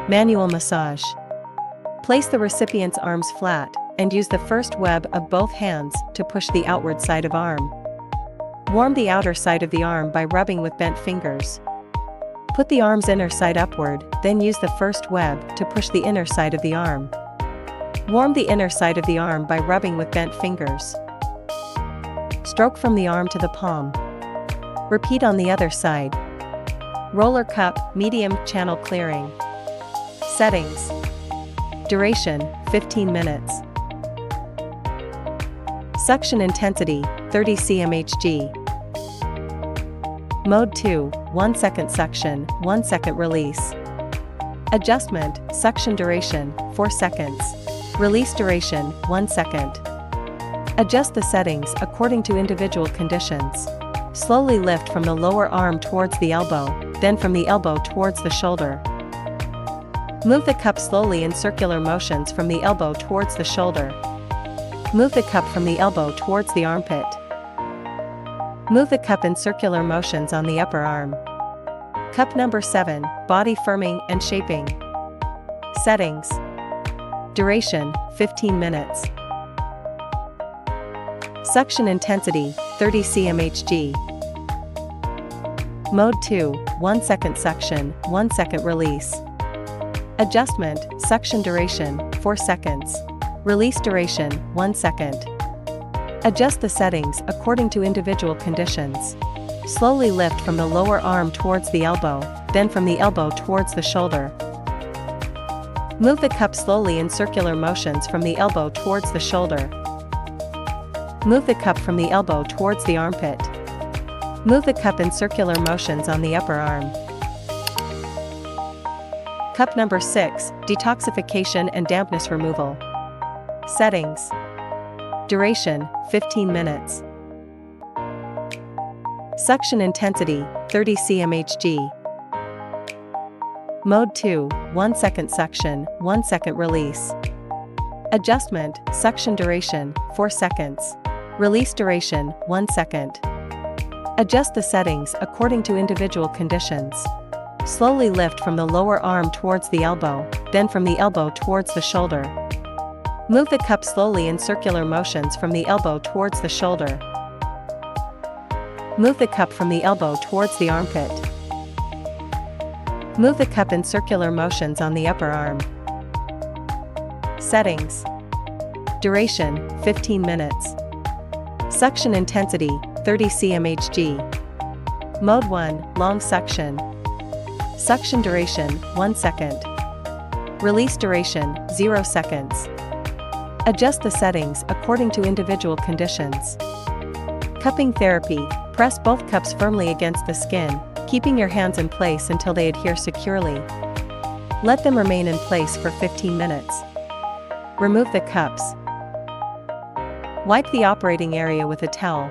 Manual massage. Place the recipient's arms flat, and use the first web of both hands to push the outward side of arm. Warm the outer side of the arm by rubbing with bent fingers. Put the arm's inner side upward, then use the first web to push the inner side of the arm. Warm the inner side of the arm by rubbing with bent fingers. Stroke from the arm to the palm. Repeat on the other side. Roller cup, medium channel clearing. Settings. Duration, 15 minutes. Suction intensity, 30 cmHg. Mode 2, 1 second suction, 1 second release. Adjustment, suction duration, 4 seconds. Release duration, 1 second. Adjust the settings according to individual conditions. Slowly lift from the lower arm towards the elbow, then from the elbow towards the shoulder. Move the cup slowly in circular motions from the elbow towards the shoulder. Move the cup from the elbow towards the armpit. Move the cup in circular motions on the upper arm. Cup number 7, body firming and shaping. Settings. Duration, 15 minutes. Suction intensity, 30 cmHg. Mode 2, 1 second suction, 1 second release. Adjustment, suction duration, 4 seconds. Release duration, 1 second. Adjust the settings according to individual conditions. Slowly lift from the lower arm towards the elbow, then from the elbow towards the shoulder. Move the cup slowly in circular motions from the elbow towards the shoulder. Move the cup from the elbow towards the armpit. Move the cup in circular motions on the upper arm. Cup number 6, detoxification and dampness removal. Settings. Duration, 15 minutes. Suction intensity, 30 cmHg. Mode 2, 1 second suction, 1 second release. Adjustment, suction duration, 4 seconds. Release duration, 1 second. Adjust the settings according to individual conditions. Slowly lift from the lower arm towards the elbow, then from the elbow towards the shoulder. Move the cup slowly in circular motions from the elbow towards the shoulder. Move the cup from the elbow towards the armpit. Move the cup in circular motions on the upper arm. Settings. Duration, 15 minutes. Suction intensity, 30 cmHg. Mode 1, long suction. Suction duration, 1 second. Release duration, 0 seconds. Adjust the settings according to individual conditions. Cupping therapy, press both cups firmly against the skin, keeping your hands in place until they adhere securely. Let them remain in place for 15 minutes. Remove the cups. Wipe the operating area with a towel,